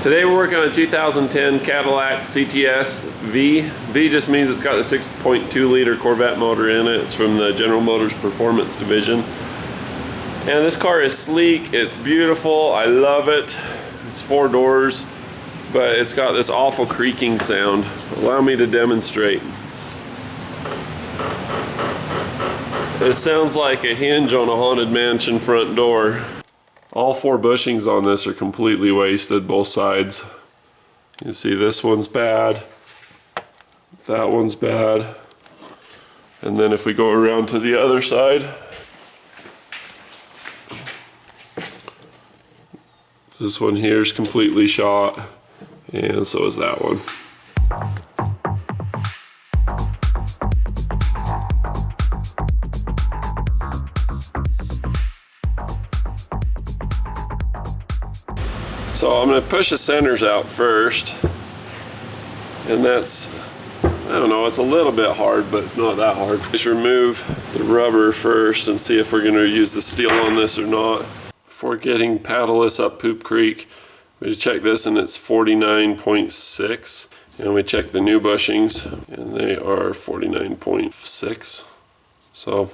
Today we're working on a 2010 Cadillac cts-v. V just means it's got the 6.2 liter Corvette motor in it. It's from the General Motors Performance Division. And this car is sleek, it's beautiful, I love it. It's 4 doors, but it's got this awful creaking sound. Allow me to demonstrate. It sounds like a hinge on a haunted mansion front door. All 4 bushings on this are completely wasted, both sides. You can see this one's bad, that one's bad, and then if we go around to the other side, this one here is completely shot, and so is that one. So I'm going to push the centers out first, and that's, I don't know, it's a little bit hard, but it's not that hard. Just remove the rubber first and see if we're going to use the steel on this or not. Before getting paddleless up Poop Creek, we check this and it's 49.6, and we check the new bushings and they are 49.6. So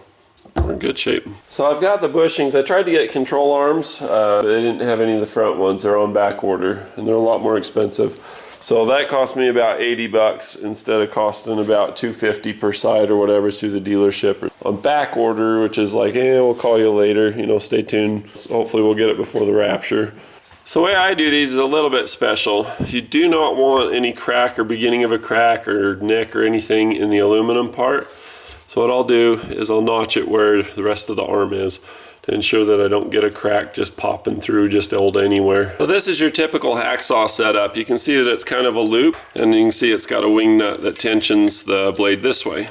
we're in good shape. So I've got the bushings. I tried to get control arms, but they didn't have any of the front ones. They're on back order and they're a lot more expensive. So that cost me about 80 bucks instead of costing about $250 per side or whatever through the dealership. On back order, which is like, we'll call you later, you know, stay tuned. So hopefully we'll get it before the rapture. So the way I do these is a little bit special. You do not want any crack or beginning of a crack or nick or anything in the aluminum part. So what I'll do is I'll notch it where the rest of the arm is to ensure that I don't get a crack just popping through just old anywhere. So this is your typical hacksaw setup. You can see that it's kind of a loop, and you can see it's got a wing nut that tensions the blade this way.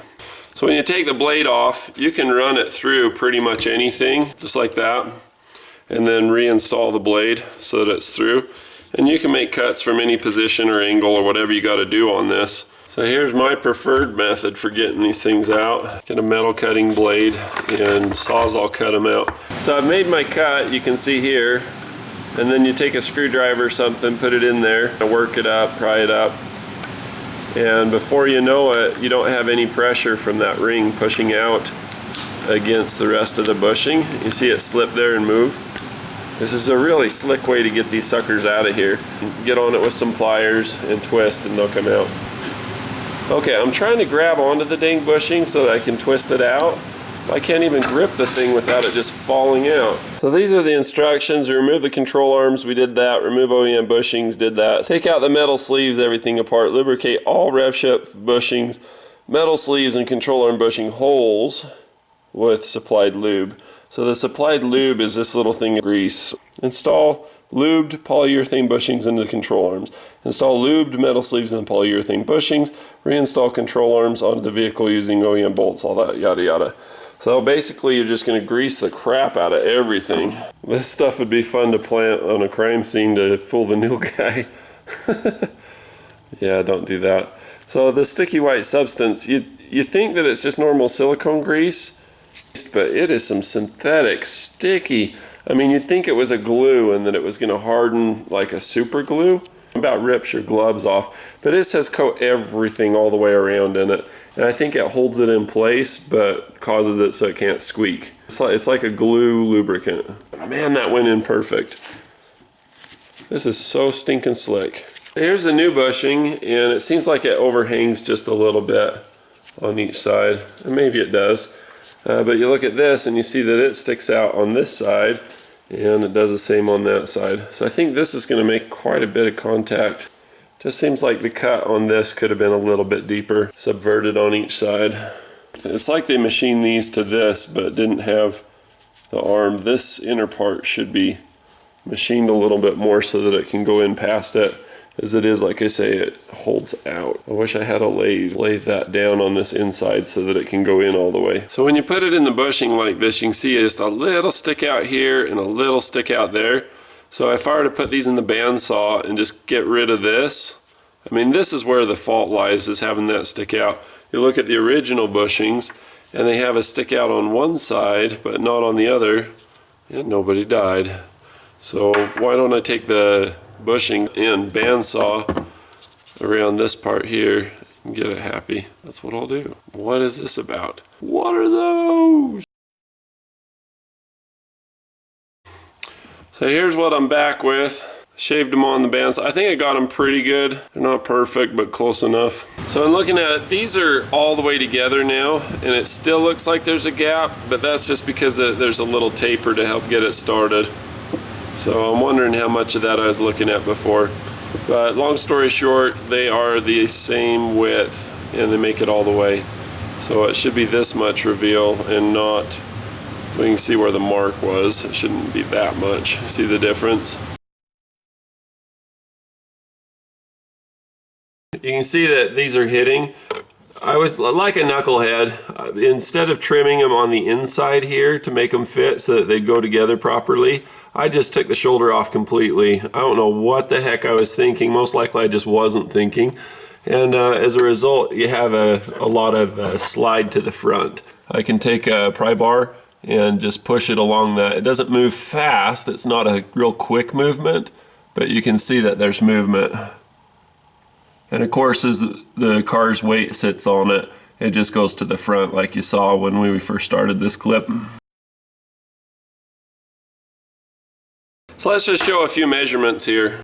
So when you take the blade off, you can run it through pretty much anything, just like that, and then reinstall the blade so that it's through. And you can make cuts from any position or angle or whatever you got to do on this. So here's my preferred method for getting these things out. Get a metal cutting blade and Sawzall cut them out. So I've made my cut, you can see here, and then you take a screwdriver or something, put it in there, work it up, pry it up, and before you know it, you don't have any pressure from that ring pushing out against the rest of the bushing. You see it slip there and move. This is a really slick way to get these suckers out of here. Get on it with some pliers and twist and they'll come out. Okay, I'm trying to grab onto the dang bushing so that I can twist it out. I can't even grip the thing without it just falling out. So these are the instructions. Remove the control arms, we did that. Remove OEM bushings, did that. Take out the metal sleeves, everything apart. Lubricate all RevShift bushings, metal sleeves and control arm bushing holes with supplied lube. So the supplied lube is this little thing of grease. Install lubed polyurethane bushings into the control arms. Install lubed metal sleeves in the polyurethane bushings. Reinstall control arms onto the vehicle using OEM bolts, all that yada yada. So basically you're just going to grease the crap out of everything. This stuff would be fun to plant on a crime scene to fool the new guy. Yeah, don't do that. So the sticky white substance, you think that it's just normal silicone grease, but it is some synthetic sticky. I mean, you'd think it was a glue and that it was going to harden like a super glue. About rips your gloves off, but it says coat everything all the way around in it, and I think it holds it in place but causes it so it can't squeak. It's like a glue lubricant. Man, that went in perfect. This is so stinking slick. Here's the new bushing, and it seems like it overhangs just a little bit on each side, and maybe it does. But you look at this and you see that it sticks out on this side and it does the same on that side. So I think this is going to make quite a bit of contact. Just seems like the cut on this could have been a little bit deeper, subverted on each side. It's like they machined these to this but didn't have the arm. This inner part should be machined a little bit more so that it can go in past it. As it is, like I say, it holds out. I wish I had a lathe that down on this inside so that it can go in all the way. So when you put it in the bushing like this, you can see just a little stick out here and a little stick out there. So if I were to put these in the bandsaw and just get rid of this, I mean, this is where the fault lies, is having that stick out. You look at the original bushings and they have a stick out on one side but not on the other, and nobody died. So why don't I take the bushing and bandsaw around this part here and get it happy. That's what I'll do. What is this about? What are those? So here's what I'm back with. Shaved them on the bands. I think I got them pretty good. They're not perfect, but close enough. So I'm looking at it, these are all the way together now, and it still looks like there's a gap, but that's just because there's a little taper to help get it started. So I'm wondering how much of that I was looking at before. But long story short, they are the same width, and they make it all the way. So it should be this much reveal and not, we can see where the mark was. It shouldn't be that much. See the difference? You can see that these are hitting. I was like a knucklehead. Instead of trimming them on the inside here to make them fit so that they'd go together properly, I just took the shoulder off completely. I don't know what the heck I was thinking. Most likely I just wasn't thinking. And as a result, you have a lot of slide to the front. I can take a pry bar and just push it along that. It doesn't move fast. It's not a real quick movement, but you can see that there's movement. And of course, as the car's weight sits on it, it just goes to the front like you saw when we first started this clip. So let's just show a few measurements here.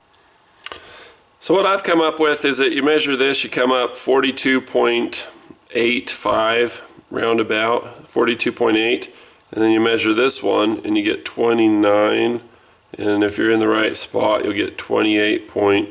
So what I've come up with is that you measure this, you come up 42.85 roundabout, 42.8, and then you measure this one and you get 29, and if you're in the right spot you'll get 28.9.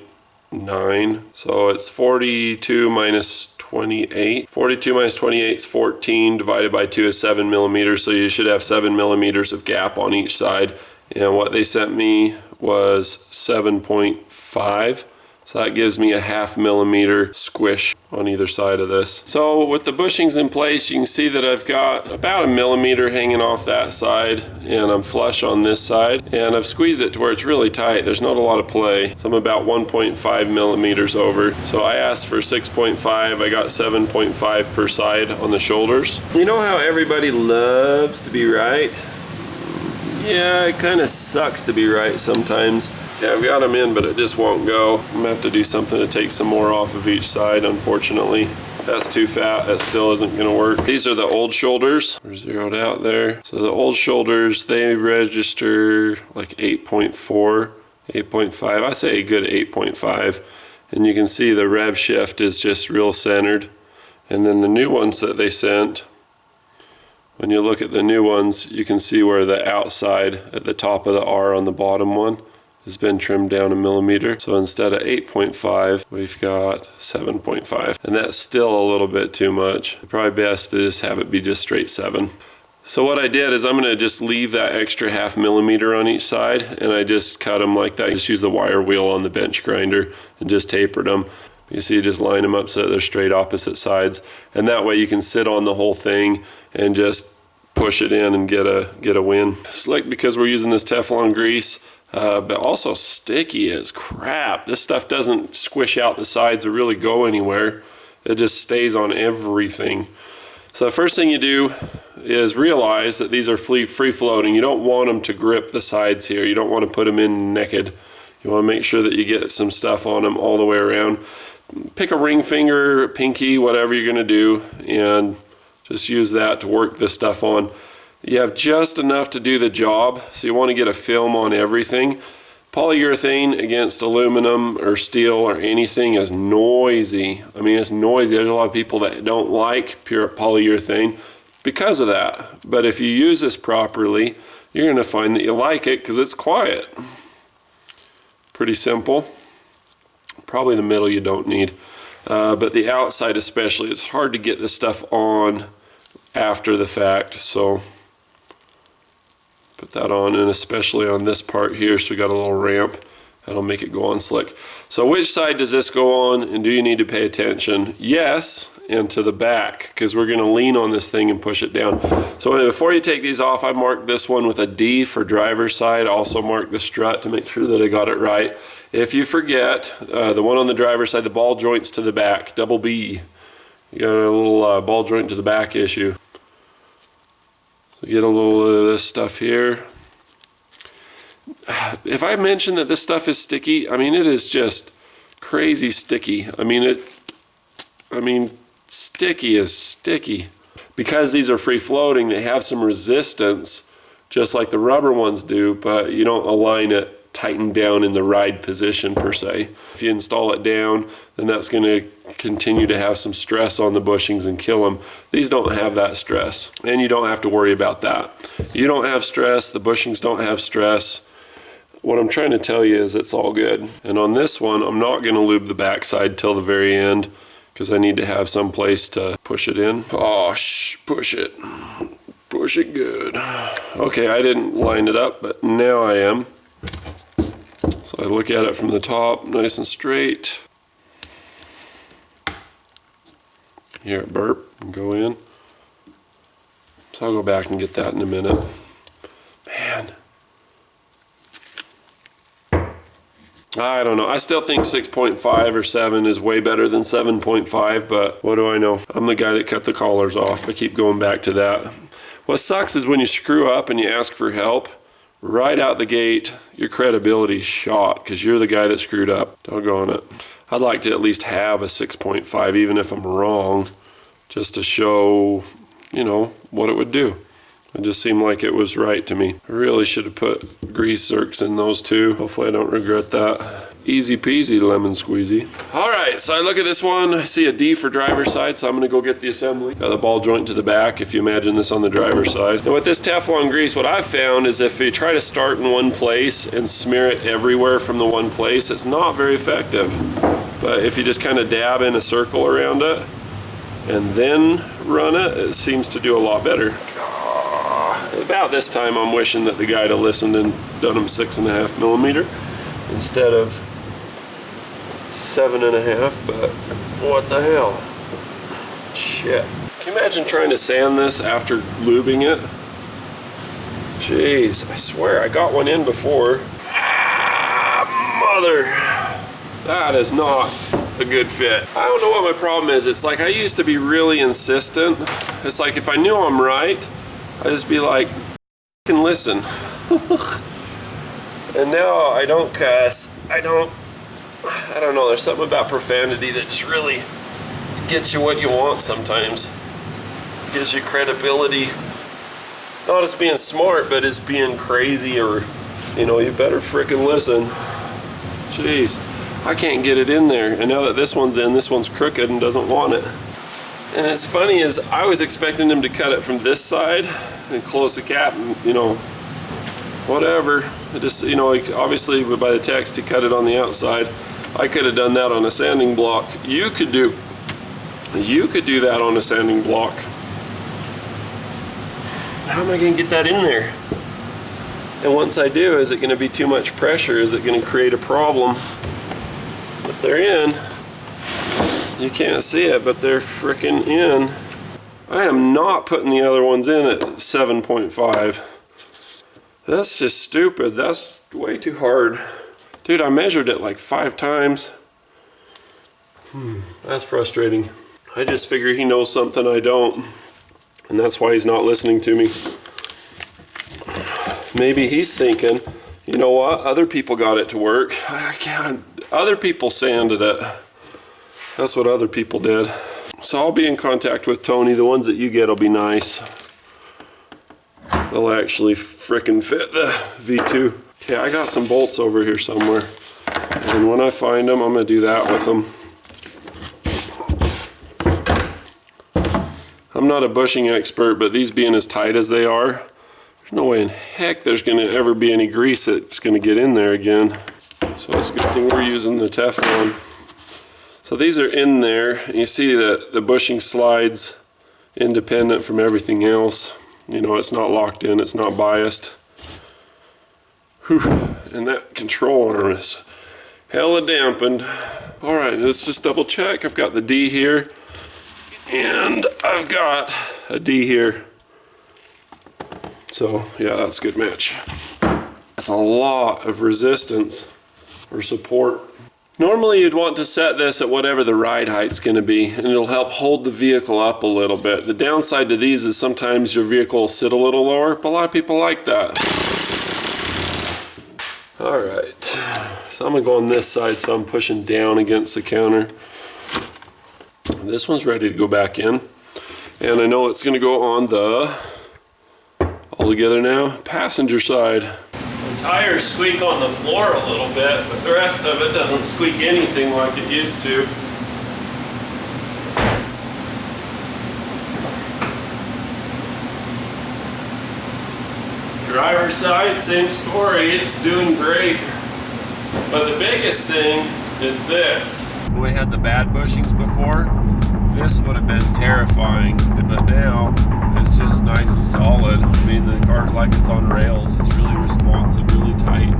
So it's 42 minus 28. 42 minus 28 is 14, divided by 2 is 7 millimeters, so you should have 7 millimeters of gap on each side. And what they sent me was 7.5. So that gives me a 0.5 millimeter squish on either side of this. So with the bushings in place, you can see that I've got about 1 millimeter hanging off that side, and I'm flush on this side. And I've squeezed it to where it's really tight. There's not a lot of play. So I'm about 1.5 millimeters over. So I asked for 6.5. I got 7.5 per side on the shoulders. You know how everybody loves to be right? Yeah, it kind of sucks to be right sometimes. Yeah, I've got them in, but it just won't go. I'm gonna have to do something to take some more off of each side, unfortunately. That's too fat, that still isn't gonna work. These are the old shoulders. They're zeroed out there. So the old shoulders, they register like 8.4, 8.5. I say a good 8.5. And you can see the RevShift is just real centered. And then the new ones that they sent, when you look at the new ones, you can see where the outside at the top of the R on the bottom one has been trimmed down 1 millimeter. So instead of 8.5, we've got 7.5. And that's still a little bit too much. Probably best to just have it be just straight 7. So what I did is I'm gonna just leave that extra 0.5 millimeter on each side, and I just cut them like that. I just use the wire wheel on the bench grinder and just tapered them. You see, just line them up so that they're straight opposite sides. And that way you can sit on the whole thing and just push it in and get a win. Slick because we're using this Teflon grease. But also sticky as crap. This stuff doesn't squish out the sides or really go anywhere. It just stays on everything. So the first thing you do is realize that these are free floating. You don't want them to grip the sides here. You don't want to put them in naked. You want to make sure that you get some stuff on them all the way around. Pick a ring finger, pinky, whatever you're going to do, and just use that to work this stuff on. You have just enough to do the job, so you want to get a film on everything. Polyurethane against aluminum or steel or anything is noisy. I mean, it's noisy. There's a lot of people that don't like pure polyurethane because of that. But if you use this properly, you're going to find that you like it because it's quiet. Pretty simple. Probably the middle you don't need. But the outside especially, it's hard to get this stuff on after the fact. So put that on, and especially on this part here, so we got a little ramp. That'll make it go on slick. So which side does this go on, and do you need to pay attention? Yes, and to the back, because we're gonna lean on this thing and push it down. So before you take these off, I marked this one with a D for driver's side. I also marked the strut to make sure that I got it right. If you forget, the one on the driver's side, the ball joint's to the back, double B. You got a little ball joint to the back issue. So get a little of this stuff here. if I mention that this stuff is sticky, I mean, it is just crazy sticky. I mean, sticky is sticky. Because these are free floating, they have some resistance, just like the rubber ones do, but you don't align it tightened down in the ride position per se. If you install it down, then that's going to continue to have some stress on the bushings and kill them. These don't have that stress, and you don't have to worry about that. You don't have stress, the bushings don't have stress. What I'm trying to tell you is it's all good. And on this one, I'm not going to lube the backside till the very end, because I need to have some place to push it in. Oh, push it. Push it good. Okay, I didn't line it up, but now I am. So I look at it from the top, nice and straight. Hear it burp and go in. So I'll go back and get that in a minute. Man. I don't know. I still think 6.5 or 7 is way better than 7.5, but what do I know? I'm the guy that cut the collars off. I keep going back to that. What sucks is when you screw up and you ask for help, right out the gate, your credibility's shot because you're the guy that screwed up. Doggone it. I'd like to at least have a 6.5, even if I'm wrong, just to show, you know, what it would do. It just seemed like it was right to me. I really should have put grease zerks in those too. Hopefully I don't regret that. Easy peasy lemon squeezy. All right, so I look at this one, I see a D for driver's side, so I'm gonna go get the assembly. Got the ball joint to the back, if you imagine this on the driver's side. And with this Teflon grease, what I've found is if you try to start in one place and smear it everywhere from the one place, it's not very effective. But if you just kind of dab in a circle around it and then run it, it seems to do a lot better. About this time, I'm wishing that the guy had listened and done them 6.5 millimeter instead of 7.5, but what the hell? Shit. Can you imagine trying to sand this after lubing it? Jeez, I swear I got one in before. Mother. That is not a good fit. I don't know what my problem is. It's like I used to be really insistent. It's like if I knew I'm right, I'd just be like, can listen. And now I don't cuss. I don't know, there's something about profanity that just really gets you what you want sometimes. Gives you credibility. Not as being smart, but as being crazy, or, you know, you better frickin' listen. Jeez, I can't get it in there. And now that this one's in, this one's crooked and doesn't want it. And it's funny is I was expecting him to cut it from this side and close the cap and, you know, whatever. It just, you know, like obviously by the text he cut it on the outside. I could have done that on a sanding block. You could do that on a sanding block. How am I going to get that in there? And once I do, is it going to be too much pressure? Is it going to create a problem? But they're in. You can't see it, but they're freaking in. I am not putting the other ones in at 7.5. That's just stupid. That's way too hard. Dude, I measured it like 5 times. That's frustrating. I just figure he knows something I don't. And that's why he's not listening to me. Maybe he's thinking, you know what? Other people got it to work. I can't. Other people sanded it. That's what other people did. So I'll be in contact with Tony. The ones that you get will be nice. They'll actually frickin' fit the V2. Okay, I got some bolts over here somewhere. And when I find them, I'm gonna do that with them. I'm not a bushing expert, but these being as tight as they are, there's no way in heck there's gonna ever be any grease that's gonna get in there again. So it's a good thing we're using the Teflon. So these are in there. You see that the bushing slides independent from everything else. You know, it's not locked in, it's not biased. Whew. And that control arm is hella dampened. All right, let's just double check. I've got the D here, and I've got a D here. So yeah, that's a good match. That's a lot of resistance or support. Normally you'd want to set this at whatever the ride height's going to be, and it'll help hold the vehicle up a little bit. The downside to these is sometimes your vehicle will sit a little lower, but a lot of people like that. All right, so I'm gonna go on this side, so I'm pushing down against the counter. This one's ready to go back in, and I know it's gonna go on the, all together now, passenger side. The tires squeak on the floor a little bit, but the rest of it doesn't squeak anything like it used to. Driver's side, same story, it's doing great. But the biggest thing is this. When we had the bad bushings before, this would have been terrifying. But now, it's just nice and solid. I mean, the car's like it's on rails. It's really responsive, really tight.